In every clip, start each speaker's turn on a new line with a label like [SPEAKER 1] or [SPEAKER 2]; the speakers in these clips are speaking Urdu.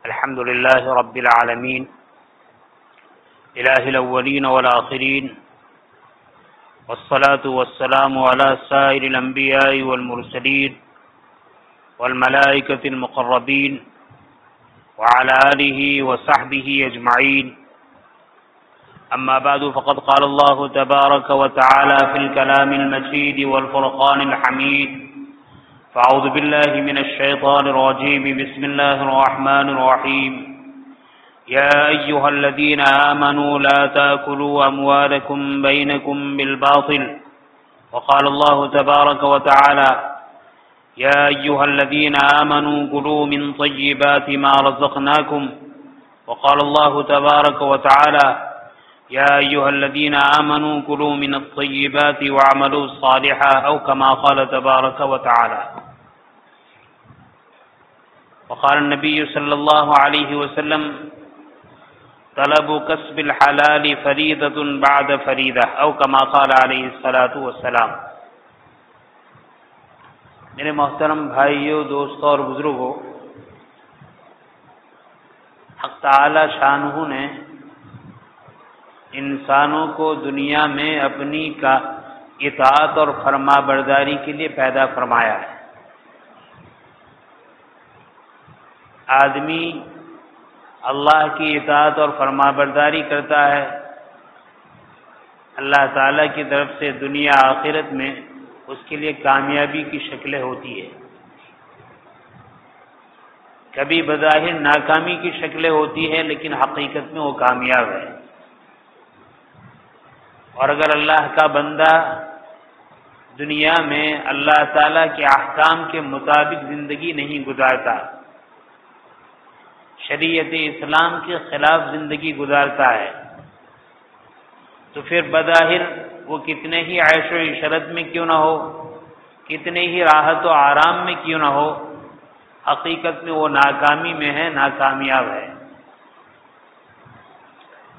[SPEAKER 1] الحمد لله رب العالمين إله الأولين والآخرين والصلاة والسلام على سائر الأنبياء والمرسلين والملائكة المقربين وعلى آله وصحبه أجمعين. أما بعد فقد قال الله تبارك وتعالى في الكلام المجيد والفرقان الحميد: فأعوذ بالله من الشيطان الرجيم. بسم الله الرحمن الرحيم. يا أيها الذين آمنوا لا تأكلوا أموالكم بينكم بالباطل. وقال الله تبارك وتعالى: يا أيها الذين آمنوا كلوا من طيبات ما رزقناكم. وقال الله تبارك وتعالى: يا أيها الذين آمنوا كلوا من الطيبات واعملوا صالحا، أو كما قال تبارك وتعالى. وقال النبي صلى الله عليه وسلم: طلب کسب الحلال فریضۃ بعد فریضہ، او کما قال علیہ الصلاۃ والسلام. میرے محترم بھائیوں، دوستوں اور بزرگوں، حق تعالی شانہ نے انسانوں کو دنیا میں اپنی کا اطاعت اور فرما برداری کے لیے پیدا فرمایا ہے. آدمی اللہ کی اطاعت اور فرما برداری کرتا ہے، اللہ تعالیٰ کی طرف سے دنیا آخرت میں اس کے لیے کامیابی کی شکلیں ہوتی ہے. کبھی بظاہر ناکامی کی شکلیں ہوتی ہیں، لیکن حقیقت میں وہ کامیاب ہے. اور اگر اللہ کا بندہ دنیا میں اللہ تعالیٰ کے احکام کے مطابق زندگی نہیں گزارتا، شریعت اسلام کے خلاف زندگی گزارتا ہے، تو پھر بظاہر وہ کتنے ہی عیش و عشرت میں کیوں نہ ہو، کتنے ہی راحت و آرام میں کیوں نہ ہو، حقیقت میں وہ ناکامی میں ہے، ناکامیاب ہے.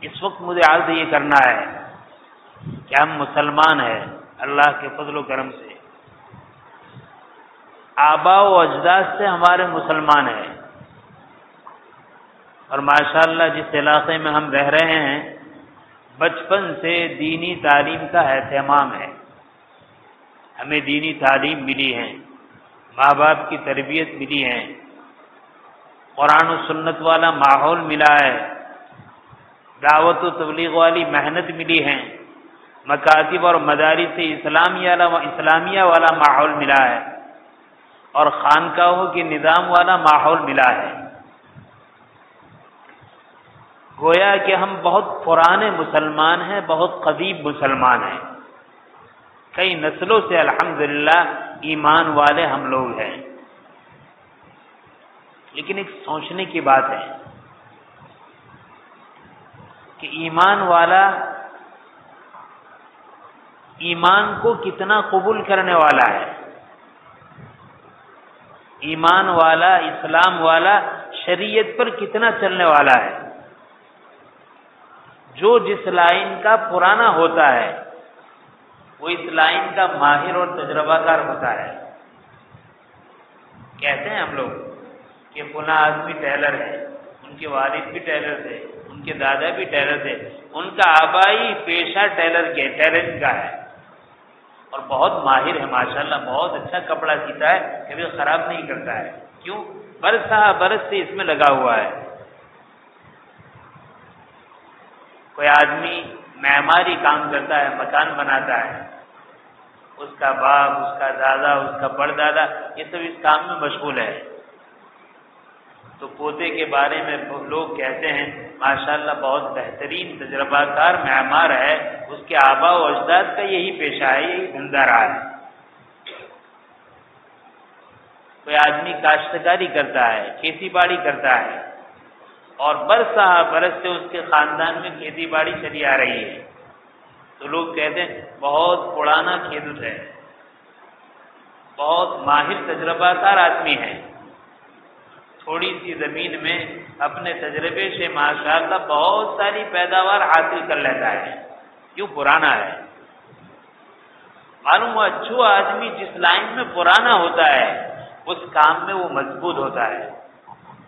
[SPEAKER 1] اس وقت مجھے عرض یہ کرنا ہے کہ ہم مسلمان ہیں اللہ کے فضل و کرم سے، آباء و اجداد سے ہمارے مسلمان ہیں، اور ماشاءاللہ جس علاقے میں ہم رہ رہے ہیں بچپن سے دینی تعلیم کا اہتمام ہے. ہمیں دینی تعلیم ملی ہے، ماں باپ کی تربیت ملی ہے، قرآن و سنت والا ماحول ملا ہے، دعوت و تبلیغ والی محنت ملی ہے، مکاتب اور مدارس اسلامیہ والا ماحول ملا ہے، اور خانقاہوں کے نظام والا ماحول ملا ہے. گویا کہ ہم بہت پرانے مسلمان ہیں، بہت قدیم مسلمان ہیں، کئی نسلوں سے الحمدللہ ایمان والے ہم لوگ ہیں. لیکن ایک سوچنے کی بات ہے کہ ایمان والا ایمان کو کتنا قبول کرنے والا ہے، ایمان والا اسلام والا شریعت پر کتنا چلنے والا ہے. جو جس لائن کا پرانا ہوتا ہے وہ اس لائن کا ماہر اور تجربہ کار ہوتا ہے. کہتے ہیں ہم لوگ کہ فلاں آدمی ٹیلر ہے، ان کے والد بھی ٹیلر تھے، ان کے دادا بھی ٹیلر تھے، ان کا آبائی پیشہ ٹیلرنگ کا ہے، اور بہت ماہر ہے ماشاءاللہ، بہت اچھا کپڑا سیتا ہے، کبھی خراب نہیں کرتا ہے. کیوں؟ برس سے اس میں لگا ہوا ہے. کوئی آدمی معماری کام کرتا ہے، مکان بناتا ہے، اس کا باپ، اس کا دادا، اس کا پردادا یہ سب اس کام میں مشغول ہے. تو پوتے کے بارے میں لوگ کہتے ہیں ماشاءاللہ بہت بہترین تجربہ کار معمار ہے، اس کے آباء و اجداد کا یہی پیشہ ہے، یہی دھندا رہا ہے. کوئی آدمی کاشتکاری کرتا ہے، کھیتی باڑی کرتا ہے، اور برس سے اس کے خاندان میں کھیتی باڑی چلی آ رہی ہے، تو لوگ کہتے ہیں بہت پرانا کھیت ہے، بہت ماہر تجربہ کار آدمی ہے. تھوڑی سی زمین میں اپنے تجربے سے ماشاءاللہ بہت ساری پیداوار حاصل کر لیتا ہے. کیوں؟ پرانا ہے. معلوم ہوا جو آدمی جس لائن میں پرانا ہوتا ہے اس کام میں وہ مضبوط ہوتا ہے.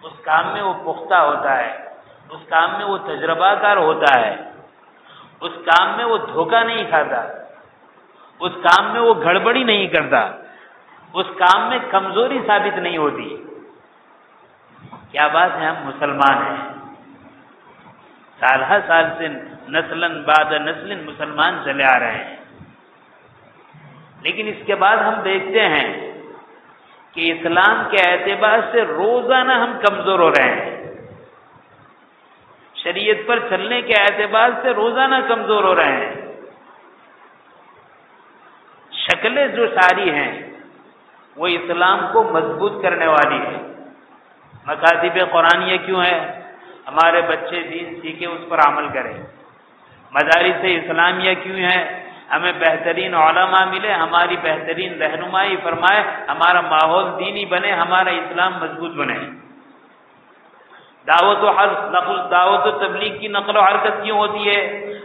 [SPEAKER 2] اس کام میں وہ پختہ ہوتا ہے، اس کام میں وہ تجربہ کار ہوتا ہے، اس کام میں وہ دھوکہ نہیں کھاتا، اس کام میں وہ گڑبڑی نہیں کرتا، اس کام میں کمزوری ثابت نہیں ہوتی۔ کیا بات ہے، ہم مسلمان ہیں، سالہ سال سے نسلاً بعد نسل مسلمان چلے آ رہے ہیں، لیکن اس کے بعد ہم دیکھتے ہیں کہ اسلام کے اعتبار سے روزانہ ہم کمزور ہو رہے ہیں، شریعت پر چلنے کے اعتبار سے روزانہ کمزور ہو رہے ہیں۔ شکلیں جو ساری ہیں وہ اسلام کو مضبوط کرنے والی ہے۔ مکاتب قرآنیہ کیوں ہے؟ ہمارے بچے دین سیکھے، اس پر عمل کریں۔ مدارس اسلامیہ کیوں ہے؟ ہمیں بہترین علماء ملے، ہماری بہترین رہنمائی فرمائے، ہمارا ماحول دینی بنے، ہمارا اسلام مضبوط بنے۔ دعوت و تبلیغ کی نقل و حرکت کیوں ہوتی ہے؟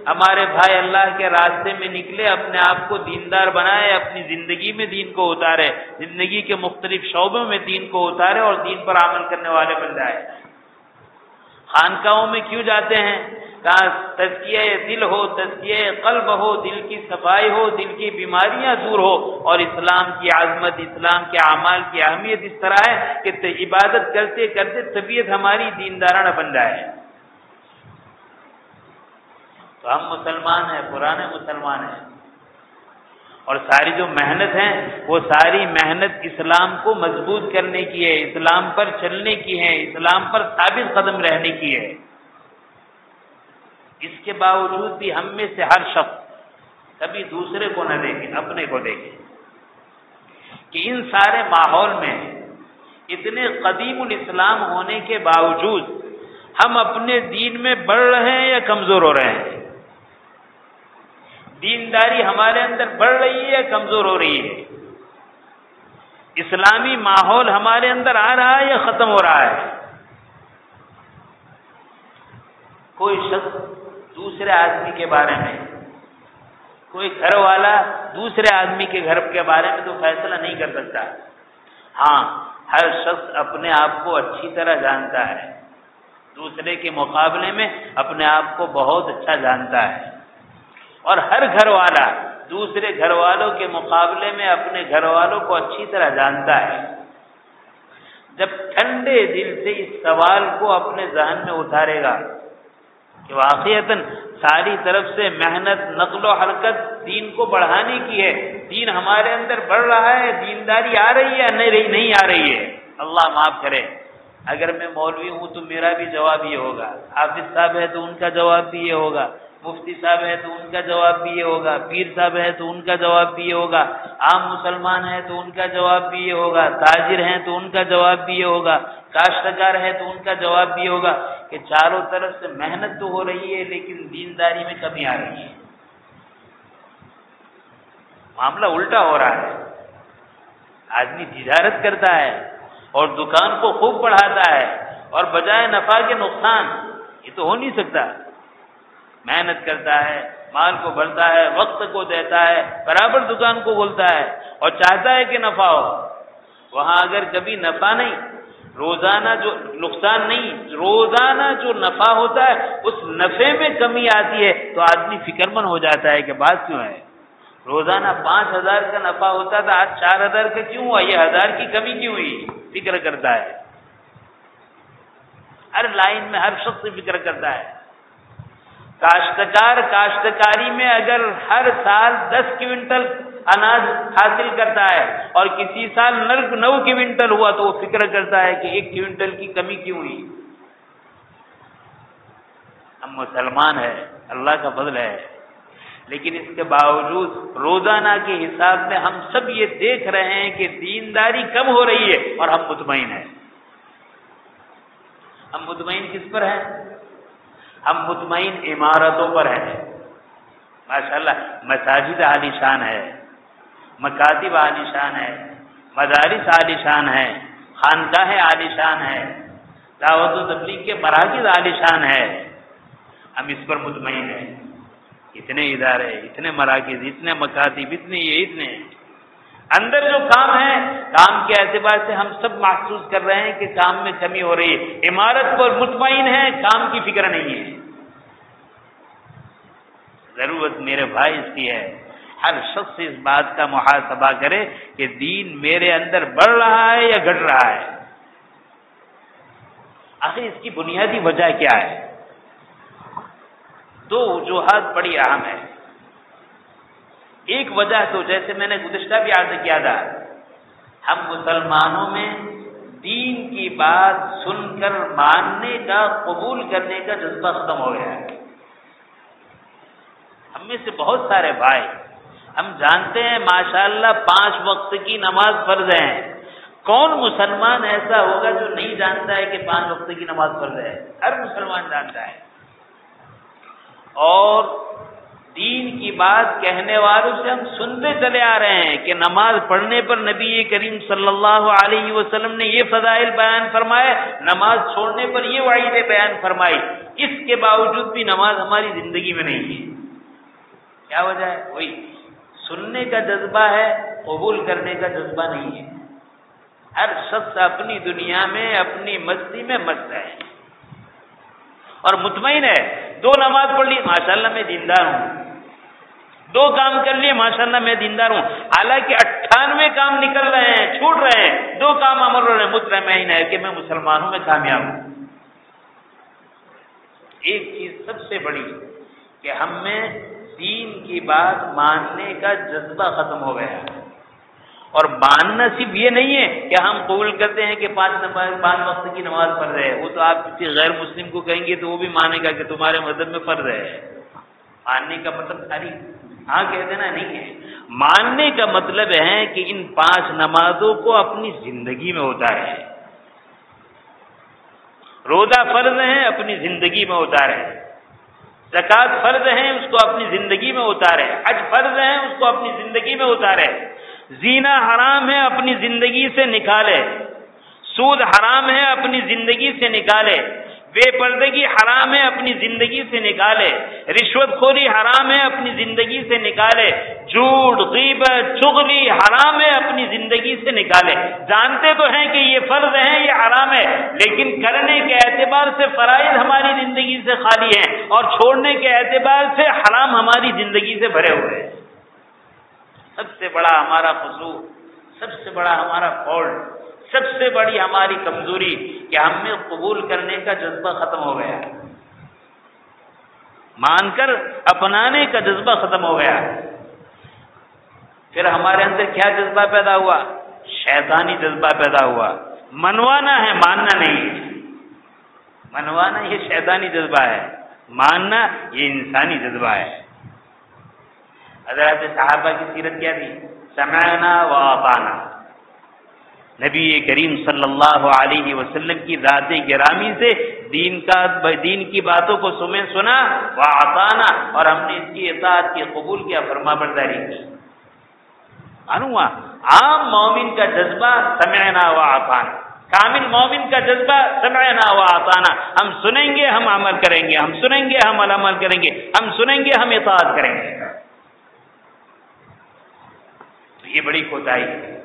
[SPEAKER 2] ہمارے بھائی اللہ کے راستے میں نکلے، اپنے آپ کو دیندار بنائے، اپنی زندگی میں دین کو اتارے، زندگی کے مختلف شعبوں میں دین کو اتارے اور دین پر عمل کرنے والے بن جائے۔ خانقاہوں میں کیوں جاتے ہیں؟ کہاں تزکیہ دل ہو، تزکیہ قلب ہو، دل کی صفائی ہو، دل کی بیماریاں دور ہو، اور اسلام کی عظمت، اسلام کے اعمال کی اہمیت اس طرح ہے کہ عبادت کرتے کرتے طبیعت ہماری دیندارانہ بن جائے۔ تو ہم مسلمان ہیں، پرانے مسلمان ہیں، اور ساری جو محنت ہے وہ ساری محنت اسلام کو مضبوط کرنے کی ہے، اسلام پر چلنے کی ہے، اسلام پر ثابت قدم رہنے کی ہے۔ اس کے باوجود بھی ہم میں سے ہر شخص کبھی دوسرے کو نہ دیکھے، اپنے کو دیکھے کہ ان سارے ماحول میں اتنے قدیم الاسلام ہونے کے باوجود ہم اپنے دین میں بڑھ رہے ہیں یا کمزور ہو رہے ہیں؟ دینداری ہمارے اندر بڑھ رہی ہے یا کمزور ہو رہی ہے؟ اسلامی ماحول ہمارے اندر آ رہا ہے یا ختم ہو رہا ہے؟ کوئی شخص دوسرے آدمی کے بارے میں، کوئی گھر والا دوسرے آدمی کے گھر کے بارے میں تو فیصلہ نہیں کر سکتا۔ ہاں، ہر شخص اپنے آپ کو اچھی طرح جانتا ہے، دوسرے کے مقابلے میں اپنے آپ کو بہت اچھا جانتا ہے، اور ہر گھر والا دوسرے گھر والوں کے مقابلے میں اپنے گھر والوں کو اچھی طرح جانتا ہے۔ جب ٹھنڈے دل سے اس سوال کو اپنے ذہن میں اتارے گا کہ واقعتاً ساری طرف سے محنت، نقل و حرکت دین کو بڑھانے کی ہے، دین ہمارے اندر بڑھ رہا ہے، دینداری آ رہی ہے نہیں آ رہی ہے؟ اللہ معاف کرے، اگر میں مولوی ہوں تو میرا بھی جواب یہ ہوگا، حافظ صاحب ہے تو ان کا جواب بھی یہ ہوگا، مفتی صاحب ہے تو ان کا جواب بھی یہ ہوگا، پیر صاحب ہے تو ان کا جواب بھی یہ ہوگا، عام مسلمان ہے تو ان کا جواب بھی یہ ہوگا، تاجر ہیں تو ان کا جواب بھی یہ ہوگا، کاشتکار ہے تو ان کا جواب بھی ہوگا کہ چاروں طرف سے محنت تو ہو رہی ہے لیکن دینداری میں کمی آ رہی ہے۔ معاملہ الٹا ہو رہا ہے، آدمی تجارت کرتا ہے اور دکان کو خوب بڑھاتا ہے اور بجائے نفع کے نقصان، یہ تو ہو نہیں سکتا۔ محنت کرتا ہے، مال کو بھرتا ہے، وقت کو دیتا ہے، برابر دکان کو کھولتا ہے اور چاہتا ہے کہ نفع ہو۔ وہاں اگر کبھی نفع نہیں، روزانہ جو نقصان نہیں، روزانہ جو نفع ہوتا ہے اس نفع میں کمی آتی ہے تو آدمی فکر مند ہو جاتا ہے کہ بات کیوں ہے، روزانہ 5,000 کا نفع ہوتا تھا، آج 4,000 کا کیوں ہوا، یہ 1,000 کی کمی کیوں ہوئی، فکر کرتا ہے۔ ہر لائن میں ہر شخص فکر کرتا ہے۔ کاشتکار کاشتکاری میں اگر ہر سال 10 کوئنٹل اناج حاصل کرتا ہے اور کسی سال 9 کوئنٹل ہوا تو وہ فکر کرتا ہے کہ 1 کوئنٹل کی کمی کیوں ہوئی۔ ہم مسلمان ہیں، اللہ کا فضل ہے، لیکن اس کے باوجود روزانہ کے حساب میں ہم سب یہ دیکھ رہے ہیں کہ دینداری کم ہو رہی ہے اور ہم مطمئن ہیں۔ ہم مطمئن کس پر ہیں؟ ہم مطمئن عمارتوں پر ہیں۔ ماشاءاللہ مساجد عالی شان ہے، مکاتب عالی شان ہے، مدارس عالی شان ہے، خانقاہ عالی شان ہے، دعوت و تبلیغ کے مراکز عالی شان ہے، ہم اس پر مطمئن ہیں۔ اتنے ادارے، اتنے مراکز، اتنے مکاتب، اتنے اندر جو کام ہے، کام کے اعتبار سے ہم سب محسوس کر رہے ہیں کہ کام میں کمی ہو رہی ہے، عمارت پر مطمئن ہے، کام کی فکر نہیں ہے۔ ضرورت میرے بھائی اس کی ہے، ہر شخص اس بات کا محاسبہ کرے کہ دین میرے اندر بڑھ رہا ہے یا گھٹ رہا ہے۔ آخر اس کی بنیادی وجہ کیا ہے؟ دو وجوہات بڑی اہم ہے۔ ایک وجہ تو جیسے میں نے گزشتہ بھی عرض کیا تھا، ہم مسلمانوں میں دین کی بات سن کر ماننے کا، قبول کرنے کا جذبہ ختم ہو گیا ہے۔ ہم میں سے بہت سارے بھائی، ہم جانتے ہیں ماشاءاللہ 5 وقت کی نماز فرض ہے۔ کون مسلمان ایسا ہوگا جو نہیں جانتا ہے کہ 5 وقت کی نماز فرض ہے؟ ہر مسلمان جانتا ہے۔ اور دین کی بات کہنے والوں سے ہم سنتے چلے آ رہے ہیں کہ نماز پڑھنے پر نبی کریم صلی اللہ علیہ وسلم نے یہ فضائل بیان فرمائے، نماز چھوڑنے پر یہ وعیدیں بیان فرمائی، اس کے باوجود بھی نماز ہماری زندگی میں نہیں ہے۔ کیا وجہ ہے؟ وہی سننے کا جذبہ ہے، قبول کرنے کا جذبہ نہیں ہے۔ ہر شخص اپنی دنیا میں، اپنی مستی میں مست ہے اور مطمئن ہے۔ 2 نماز پڑھ لی، ماشاءاللہ میں دیندار ہوں، 2 کام کر لیے، ماشاءاللہ میں دیندار ہوں، حالانکہ 98 کام نکل رہے ہیں، چھوٹ رہے ہیں، 2 کام عمل رہے ہیں، مطمئن ہے کہ میں مسلمانوں میں کامیاب ہوں۔ ایک چیز سب سے بڑی کہ ہم میں دین کی بات ماننے کا جذبہ ختم ہو گیا ہے۔ اور ماننا صرف یہ نہیں ہے کہ ہم قبول کرتے ہیں کہ 5 وقت کی نماز فرض ہے، وہ تو آپ کسی غیر مسلم کو کہیں گے تو وہ بھی مانے گا کہ تمہارے مذہب میں فرض ہے۔ ماننے کا مطلب خالی ہاں کہہ دینا نہیں ہے، ماننے کا مطلب ہے کہ ان 5 نمازوں کو اپنی زندگی میں اتارے۔ روزہ فرض ہے، اپنی زندگی میں اتارے۔ زکوٰۃ فرض ہے، اس کو اپنی زندگی میں اتارے۔ حج فرض ہے، اس کو اپنی زندگی میں اتارے۔ زنا حرام ہے، اپنی زندگی سے نکالے۔ سود حرام ہے، اپنی زندگی سے نکالے۔ بے پردگی حرام ہے، اپنی زندگی سے نکالے۔ رشوت خوری حرام ہے، اپنی زندگی سے نکالے۔ جھوٹ، غیبت، چغلی حرام ہے، اپنی زندگی سے نکالے۔ جانتے تو ہیں کہ یہ فرض ہے، یہ حرام ہے، لیکن کرنے کے اعتبار سے فرائض ہماری زندگی سے خالی ہیں اور چھوڑنے کے اعتبار سے حرام ہماری زندگی سے بھرے ہوئے ہیں۔ سب سے بڑا ہمارا قصور، سب سے بڑا ہمارا فالٹ، سب سے بڑی ہماری کمزوری کہ ہم میں قبول کرنے کا جذبہ ختم ہو گیا، مان کر اپنانے کا جذبہ ختم ہو گیا۔ پھر ہمارے اندر کیا جذبہ پیدا ہوا؟ شیطانی جذبہ پیدا ہوا۔ منوانا ہے، ماننا نہیں ہے۔ منوانا یہ شیطانی جذبہ ہے، ماننا یہ انسانی جذبہ ہے۔ حضرات صحابہ کی سیرت کیا تھی؟ سمعنا و اطعنا۔ نبی کریم صلی اللہ علیہ وسلم کی ذات گرامی سے دین کی باتوں کو سنا و اطعنا، اور ہم نے اس کی اطاعت کی، قبول کیا، فرما برداری کی۔ معلوم عام مومن کا جذبہ سمعنا و اطعنا، کامل مومن کا جذبہ سمعنا و اطعنا، ہم سنیں گے، ہم عمل کریں گے، ہم سنیں گے، ہم عمل کریں گے، ہم سنیں گے، ہم اطاعت کریں گے۔ یہ بڑی کوتاہی ہے۔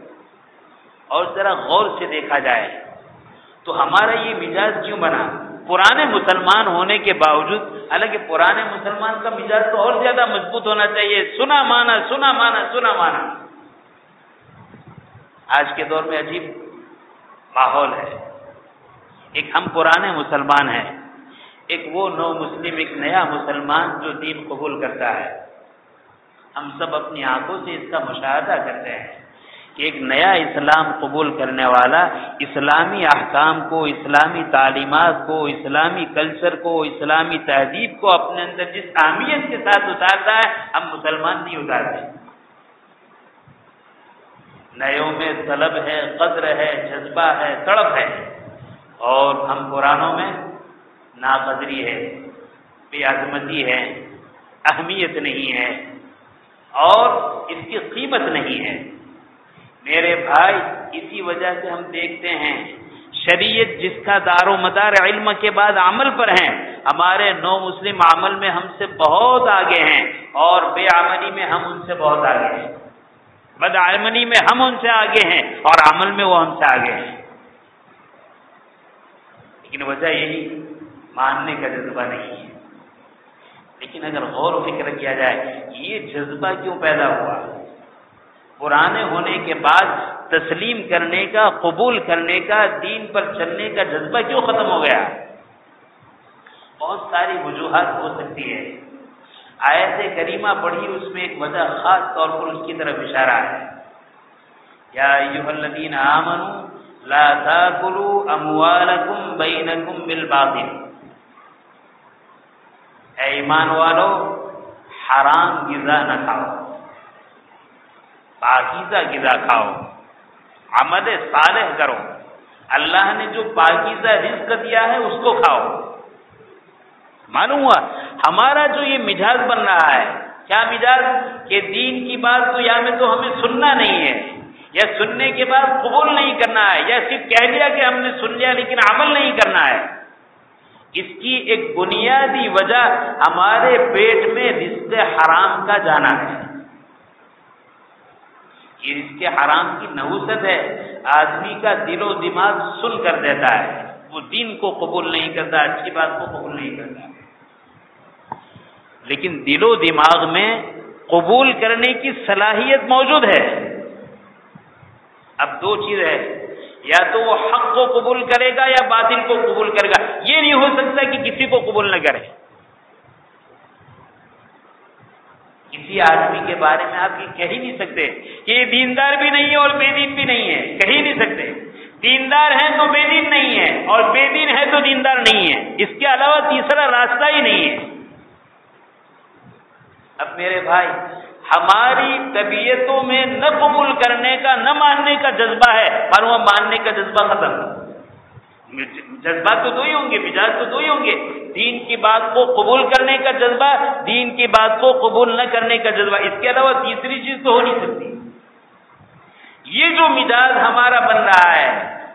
[SPEAKER 2] اور ذرا غور سے دیکھا جائے تو ہمارا یہ مزاج کیوں بنا؟ پرانے مسلمان ہونے کے باوجود، حالانکہ پرانے مسلمان کا مزاج تو اور زیادہ مضبوط ہونا چاہیے، سنا مانا سنا مانا سنا مانا۔ آج کے دور میں عجیب ماحول ہے، ایک ہم پرانے مسلمان ہیں، ایک وہ نو مسلم، ایک نیا مسلمان جو دین قبول کرتا ہے۔ ہم سب اپنی آنکھوں سے اس کا مشاہدہ کرتے ہیں کہ ایک نیا اسلام قبول کرنے والا اسلامی احکام کو، اسلامی تعلیمات کو، اسلامی کلچر کو، اسلامی تہذیب کو اپنے اندر جس اہمیت کے ساتھ اتارتا ہے، ہم مسلمان نہیں اتارتے۔ نیوں میں طلب ہے، قدر ہے، جذبہ ہے، تڑپ ہے، اور ہم پرانوں میں ناقدری ہے، بے عظمتی ہے، اہمیت نہیں ہے اور اس کی قیمت نہیں ہے۔ میرے بھائی، اسی وجہ سے ہم دیکھتے ہیں شریعت جس کا دار و مدار علم کے بعد عمل پر ہیں، ہمارے نو مسلم عمل میں ہم سے بہت آگے ہیں اور بے عملی میں ہم ان سے بہت آگے ہیں۔ بدعملی میں ہم ان سے آگے ہیں اور عمل میں وہ ہم سے آگے ہیں، لیکن وجہ یہی ماننے کا جذبہ نہیں ہے۔ لیکن اگر غور و فکر کیا جائے یہ جذبہ کیوں پیدا ہوا؟ پرانے ہونے کے بعد تسلیم کرنے کا، قبول کرنے کا، دین پر چلنے کا جذبہ کیوں ختم ہو گیا؟ بہت ساری وجوہات ہو سکتی ہے۔ آیت کریمہ پڑھی، اس میں ایک وجہ خاص طور پر اس کی طرف اشارہ ہے، یا ایھا الذین آمنوا لا تاکلوا اموالکم بینکم بالباطل، اے ایمان والو حرام غذا نہ کھاؤ، پاکیزہ غذا کھاؤ، عمل صالح کرو، اللہ نے جو پاکیزہ رزق دیا ہے اس کو کھاؤ۔ معلوم ہوا ہمارا جو یہ مزاج بن رہا ہے، کیا مزاج؟ کہ دین کی بات تو یا میں تو ہمیں سننا نہیں ہے، یا سننے کے بعد قبول نہیں کرنا ہے، یا صرف کہہ دیا کہ ہم نے سن لیا لیکن عمل نہیں کرنا ہے۔ اس کی ایک بنیادی وجہ ہمارے پیٹ میں رزق حرام کا جانا ہے۔ یہ رزق حرام کی نحوست ہے، آدمی کا دل و دماغ سن کر دیتا ہے، وہ دین کو قبول نہیں کرتا، اچھی بات کو قبول نہیں کرتا۔ لیکن دل و دماغ میں قبول کرنے کی صلاحیت موجود ہے۔ اب دو چیز ہے، یا تو وہ حق کو قبول کرے گا یا باطل کو قبول کرے گا، یہ نہیں ہو سکتا کہ کسی کو قبول نہ کرے۔ کسی آدمی کے بارے میں آپ یہ کہہ ہی نہیں سکتے کہ یہ دیندار بھی نہیں ہے اور بے دین بھی نہیں ہے، کہہ ہی نہیں سکتے۔ دیندار ہے تو بے دین نہیں ہے، اور بے دین ہے تو دیندار نہیں ہے، اس کے علاوہ تیسرا راستہ ہی نہیں ہے۔ اب میرے بھائی، ہماری طبیعتوں میں نہ قبول کرنے کا، نہ ماننے کا جذبہ ہے، پر وہ ماننے کا جذبہ ختم۔ جذبات تو دو ہی ہوں گے، مزاج تو دو ہی ہوں گے، دین کی بات کو قبول کرنے کا جذبہ، دین کی بات کو قبول نہ کرنے کا جذبہ، اس کے علاوہ تیسری چیز تو ہو نہیں سکتی۔ یہ جو مزاج ہمارا بن رہا ہے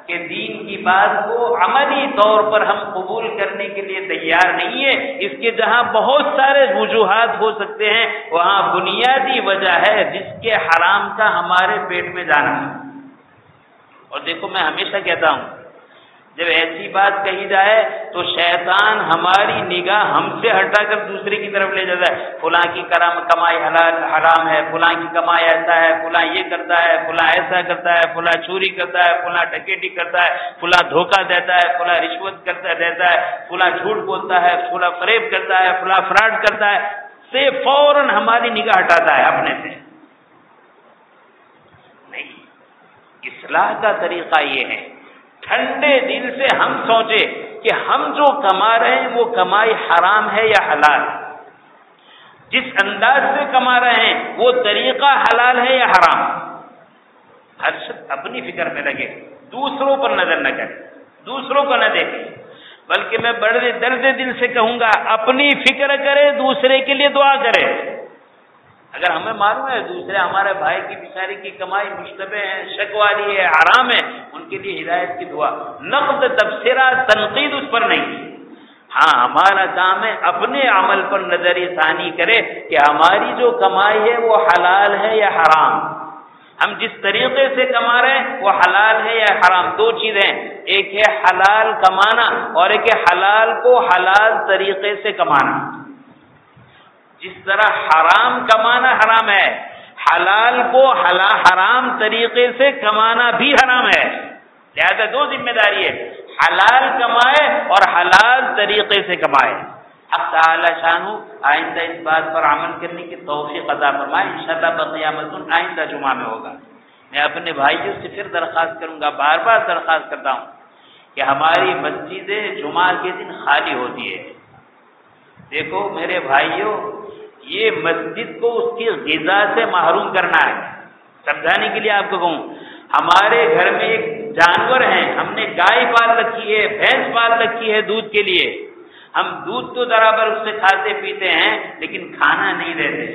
[SPEAKER 2] کہ دین کی بات کو عملی طور پر ہم قبول کرنے کے لیے تیار نہیں ہے، اس کے جہاں بہت سارے وجوہات ہو سکتے ہیں، وہاں بنیادی وجہ ہے رزق حرام کا ہمارے پیٹ میں جانا۔ اور دیکھو، میں ہمیشہ کہتا ہوں، جب ایسی بات کہی جائے تو شیطان ہماری نگاہ ہم سے ہٹا کر دوسرے کی طرف لے جاتا ہے، فلاں کی کمائی حرام ہے، فلاں کی کمائی ایسا ہے، فلاں یہ کرتا ہے، فلاں ایسا کرتا ہے، فلاں چوری کرتا ہے، فلاں ڈکیتی کرتا ہے، فلاں دھوکہ دیتا ہے، فلاں رشوت دیتا ہے، فلاں جھوٹ بولتا ہے، فلاں فریب کرتا ہے، فلاں فراڈ کرتا ہے، سے فوراً ہماری نگاہ ہٹاتا ہے اپنے سے۔ نہیں، اصلاح کا طریقہ یہ ہے، ٹھنڈے دل سے ہم سوچے کہ ہم جو کما رہے ہیں وہ کمائی حرام ہے یا حلال، جس انداز سے کما رہے ہیں وہ طریقہ حلال ہے یا حرام۔ ہر شخص اپنی فکر میں لگے، دوسروں پر نظر نہ کرے، دوسروں کو نہ دیکھے، بلکہ میں بڑے درد دل سے کہوں گا اپنی فکر کرے، دوسرے کے لیے دعا کرے۔ اگر ہمیں معلوم ہے دوسرے ہمارے بھائی کی بیچاری کی کمائی مشتبہ ہے، شک والی ہے، حرام ہے، ان کے لیے ہدایت کی دعا، نقد، تبصرہ، تنقید اس پر نہیں۔ ہاں، ہمارا کام ہے اپنے عمل پر نظر ثانی کرے کہ ہماری جو کمائی ہے وہ حلال ہے یا حرام، ہم جس طریقے سے کما رہے ہیں وہ حلال ہے یا حرام۔ دو چیزیں، ایک ہے حلال کمانا اور ایک ہے حلال کو حلال طریقے سے کمانا۔ جس طرح حرام کمانا حرام ہے، حلال کو حرام طریقے سے کمانا بھی حرام ہے، لہذا دو ذمہ داری ہے، حلال کمائے اور حلال طریقے سے کمائے۔ حق تعالی شانہ آئندہ اس بات پر عمل کرنے کی توفیق عطا فرمائے، انشاءاللہ بقیامت آئندہ جمعہ میں ہوگا۔ میں اپنے بھائیوں سے پھر درخواست کروں گا، بار بار درخواست کرتا ہوں کہ ہماری مسجدیں جمعہ کے دن خالی ہوتی ہے۔ دیکھو میرے بھائیوں، یہ مسجد کو اس کی غذا سے محروم کرنا ہے۔ سمجھانے کے لیے آپ کو کہوں، ہمارے گھر میں ایک جانور ہیں، ہم نے گائے پال رکھی ہے، بھینس پال رکھی ہے دودھ کے لیے، ہم دودھ تو برابر اس سے کھاتے پیتے ہیں لیکن کھانا نہیں دیتے،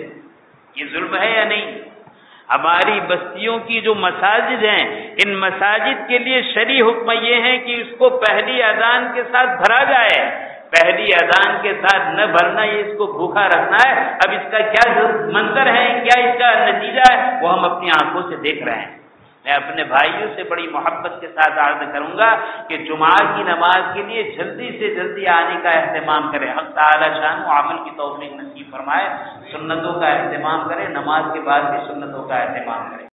[SPEAKER 2] یہ ظلم ہے یا نہیں؟ ہماری بستیوں کی جو مساجد ہیں، ان مساجد کے لیے شرعی حکم یہ ہے کہ اس کو پہلی اذان کے ساتھ بھرا جائے، پہلی اذان کے ساتھ نہ بھرنا، یہ اس کو بھوکا رکھنا ہے. اب اس کا کیا منظر ہے، کیا اس کا نتیجہ ہے، وہ ہم اپنی آنکھوں سے دیکھ رہے ہیں. میں اپنے بھائیوں سے بڑی محبت کے ساتھ عرض کروں گا کہ جمعہ کی نماز کے لیے جلدی سے جلدی آنے کا اہتمام کریں. حق تعالی شان و عمل کی توفیق نصیب فرمائے. سنتوں کا اہتمام کریں، نماز کے بعد بھی سنتوں کا اہتمام کریں.